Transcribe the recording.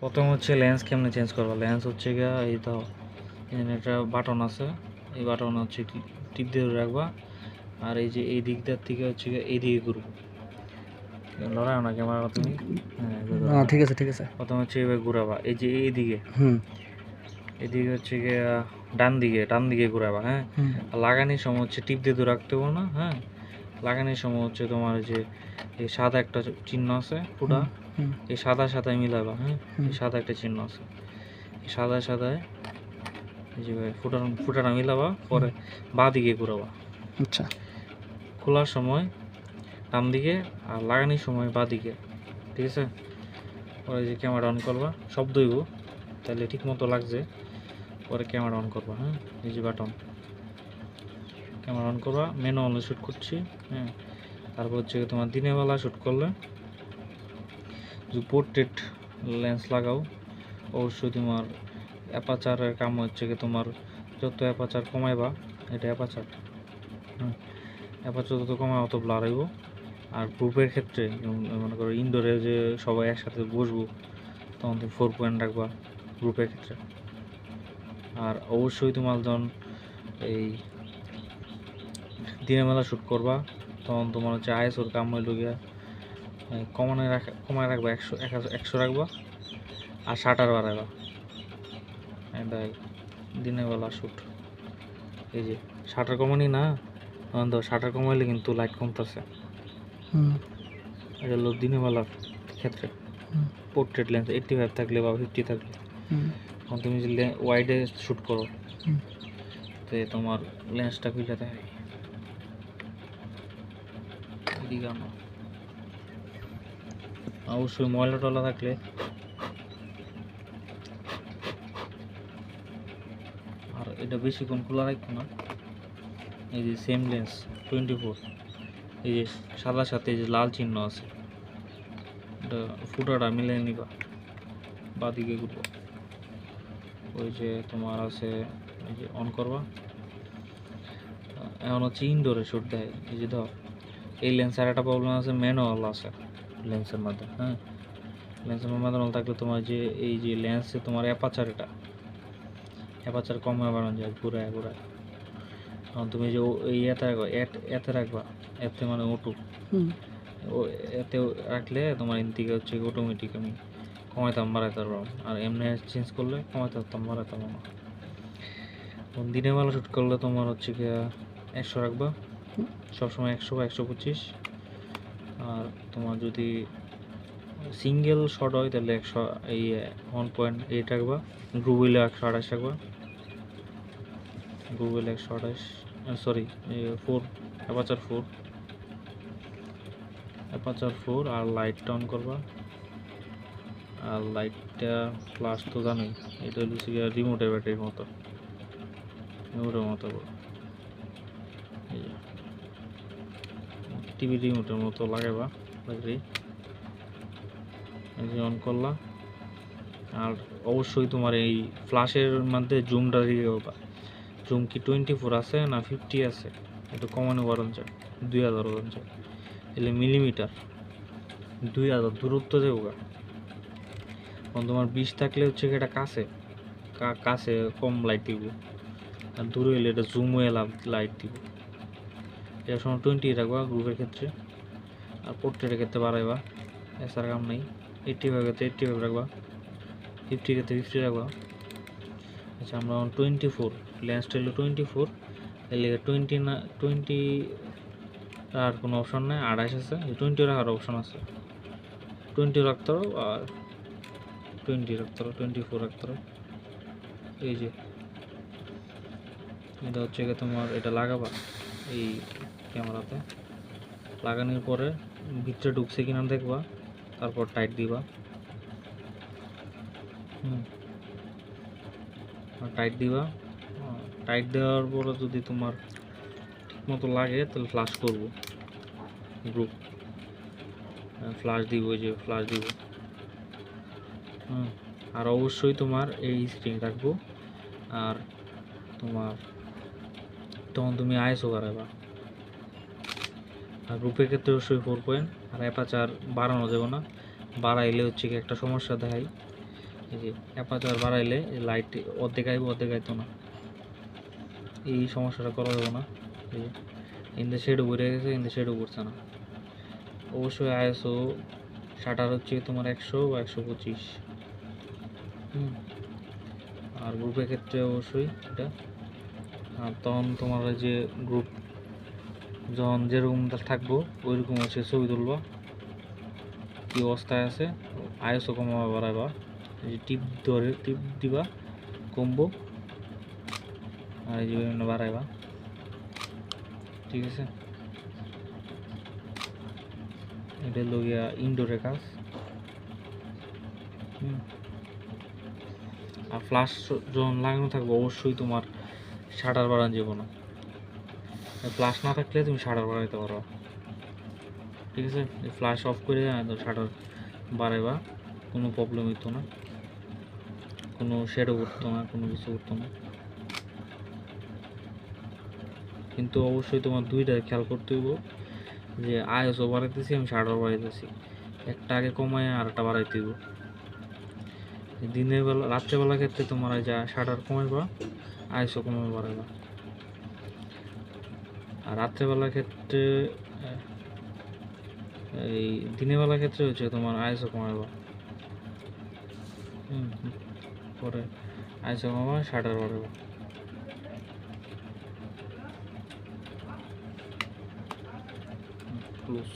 প্রথম হচ্ছে লেন্স কেমনে চেঞ্জ করবা। লেন্স হচ্ছে গিয়া এই তো এখানে একটা বাটন আছে, এই বাটন হচ্ছে টিপ দিয়ে ধরে রাখবা। আর এই যে এই দিকটার থেকে হচ্ছে গিয়ে এইদিকে ঘুরবো। লড়াও না ক্যামেরা তুমি। হ্যাঁ ঠিক আছে ঠিক আছে। প্রথম হচ্ছে এইভাবে ঘুরাবা, এই যে এইদিকে হুম এদিকে হচ্ছে গিয়ে ডান দিকে ঘুরাবা। হ্যাঁ, হুম আর লাগানোর সময় হচ্ছে টিপ দিয়ে ধরে রাখতে হবে না। হ্যাঁ, লাগানোর সময় হচ্ছে তোমার যে এই সাদা একটা চিহ্ন আছে ফুটা, হুম এই সাদায় মিলাবা। হ্যাঁ, হুম এই সাদা একটা চিহ্ন আছে, এই সাদায় এই যে ফুটাটা মিলাবা, পরে বাঁ দিকে ঘুরাবা। আচ্ছা খোলার সময় ডান দিকে আর লাগানোর সময় বাঁ দিকে। ঠিক আছে, পরে যে ক্যামেরা অন করবা, শব্দ হইব, তাহলে ঠিক মতো লাগছে। পরে ক্যামেরা অন করবা। হ্যাঁ, এই যে বাটন, ক্যামেরা অন করবা। ম্যানুয়ালে শ্যুট করছি। হ্যাঁ, তারপর হচ্ছে তোমার দিনের বেলা শ্যুট করলে যদি পোর্ট্রেট লেন্স লাগাও, অবশ্যই তোমার অ্যাপাচারের কাম হচ্ছে কি তোমার যত অ্যাপাচার কমাইবা, এটা অ্যাপাচার, হ্যাঁ, অ্যাপাচার যত কমায় অত ব্লার হইব। আর গ্রুপের ক্ষেত্রে মনে করো ইনডোরে যে সবাই একসাথে বসবো, তখন তুমি 4 পয়েন্ট রাখবা গ্রুপের ক্ষেত্রে। আর অবশ্যই তোমার যখন এই দিনের বেলা শ্যুট করবা, তখন তোমার হচ্ছে আইএসওর কাম হইল গিয়া কমায় রাখবা, 100 রাখবা, আর শাটার বাড়াইবা। এটাই দিনের বেলা শ্যুট। এই যে শাটার কমানি না, শাটার কমাইলে কিন্তু লাইট কমতেছে। এটা হলো দিনের বেলার ক্ষেত্রে। পোর্ট্রেট লেন্স 85 থাকলে বা 50 থাকলে, তখন তুমি যদি ওয়াইডে শ্যুট করো, তো তোমার লেন্সটা খুলে দেয় এদিকে আনো। অবশ্যই ময়লা টলা থাকলে আর এটা বেশিক্ষণ খোলা রাখবো না। এই যে সেম লেন্স 24, এই যে সাদার সাথে এই যে লাল চিহ্ন আছে, এটা ফুটাটা মিলিয়ে নিবা, বাদিকে ঘুরবো। ওই যে তোমার আছে, এই যে অন করবা। এখন হচ্ছে ইনডোরে শ্যুট দেয়। এই যে ধর এই লেন্সের একটা প্রবলেম আছে, ম্যানুয়াল আছে লেন্সের মধ্যে। হ্যাঁ, লেন্সের ম্যানুয়াল থাকলে তোমার যে এই যে লেন্সে তোমার অ্যাপাচার কম হয়ে বাড়ানো যায় ঘুরায়। কারণ তুমি যে এই এতে রাখবা, এতে মানে ওটু, ও এতে রাখলে তোমার ইনদিকে হচ্ছে অটোমেটিক আমি কমাইতাম বাড়াইতে পারবো। আর এমনি চেঞ্জ করলে কমাইতে পারতাম বাড়াইতে পারবো না। দিনের বেলা শ্যুট করলে তোমার হচ্ছে গিয়া 100 রাখবা সবসময়, 100 বা 125। আর তোমার যদি সিঙ্গেল শট হয় তাহলে 100, এই 1.8 রাখবা। গ্রুপ হইলে 128 রাখবা। গ্রুপ হইলে 128, সরি 4, অ্যাপাচার 4। আর লাইটটা অন করবা। আর লাইটটা ফ্লাশ তো জানোই, এটা হচ্ছে রিমোটের ব্যাটারির মতো, রিমোটের মতো এই যে টিভি রিমোটের মতো লাগাইবা ব্যাটারি। এই যে অন করলা। আর অবশ্যই তোমার এই ফ্ল্যাশের মধ্যে জুমটা দিয়ে দেবা। জুম কি 24 আছে না 50 আছে, একটু কমানো বাড়ানো যায়, 2000 বাড়ানো যায়। এলে মিলিমিটার 2000 দূরত্ব দেবো গা। কারণ তোমার 20 থাকলে হচ্ছে এটা কাছে কম লাইট দিব, আর দূরে এলে এটা জুম হয়ে লাইট দিব। এটার সময় 20 রাখবা গ্রুপের ক্ষেত্রে। আর পোর্ট্রেটের ক্ষেত্রে বাড়াইবা, এছাড়া কাম নেই। 85 ক্ষেত্রে 85 রাখবা, 50 ক্ষেত্রে 50 রাখবা। আচ্ছা, আমরা 24, লেন্সটা হলো 24, এর 20 না 20 আর কোনো অপশন নেই, 28 আছে, 20 রাখার অপশন আছে। 20 রাখতে পারো, আর 20 রাখতে পারো, 24 রাখতে পারো। এই যে এটা হচ্ছে তোমার, এটা লাগাবা এই ক্যামেরাতে। লাগানোর পরে ভিতরে ঢুকছে কিনা দেখবা, তারপর টাইট দিবা। টাইট দিবা। টাইট দেওয়ার পরে যদি তোমার ঠিক মতো লাগে তাহলে ফ্লাশ করবো গ্রুপ, ফ্লাশ দিব, ওই যে ফ্লাশ দিব। আর অবশ্যই তোমার এই স্ক্রিন রাখবো। আর তোমার তখন তুমি আইএসও বাড়াবা। আর গ্রুপের ক্ষেত্রে অবশ্যই 4 পয়েন্ট। আর অ্যাপাচার বাড়ানো যাবে না, বাড়াইলে হচ্ছে কি একটা সমস্যা দেখায়, এই যে অ্যাপারচার বাড়াইলে লাইট অর্ধেক আইব অর্ধেক আইতো না, এই সমস্যাটা করা যাবে না। এই যে ইন্দে শেডও ঘুরে গেছে, ইন্দে শেডও ঘুরছে না। অবশ্যই আইএসও শাটার হচ্ছে তোমার 100 বা 125। আর গ্রুপের ক্ষেত্রে অবশ্যই এটা। আর তখন তোমার ওই যে গ্রুপ যখন যেরকম থাকবো ওইরকম হচ্ছে ছবি তুলবা, কী অবস্থায় আছে, আইএসও কমাবা বাড়াবা, এই যে টিপ ধরে টিপ দিবা কমবো, আর এই যে বিভিন্ন বাড়াইবা, ঠিক আছে। এটা হলো গিয়া ইনডোরের কাজ। আর ফ্লাশ যখন লাগানো থাকবে অবশ্যই তোমার শাটার বাড়ানো যাবো না, ফ্লাশ না থাকলে তুমি শাটার বাড়াইতে পারো, ঠিক আছে। ফ্লাশ অফ করে শাটার বাড়াইবা, কোনো প্রবলেম হইতো না, কোনো শেডও উঠতো না, কোনো কিছু উঠতো না। কিন্তু অবশ্যই তোমার দুইটা খেয়াল করতে হইব, যে আইএসও বাড়াইতেছি আমি শাটার বাড়াইতেছি, একটা আগে কমায় আর একটা বাড়াইতে হইব। দিনের বেলা রাত্রেবেলার ক্ষেত্রে তোমার যা শাটার কমাইবা, আইএসও কমাবে বাড়াইবা। আর রাত্রেবেলার ক্ষেত্রে এই দিনের বেলার ক্ষেত্রে হচ্ছে তোমার আইএসও কমাইবা, পরে আইএসও কমাবা, শাটার বাড়াইবা। ক্লোজ।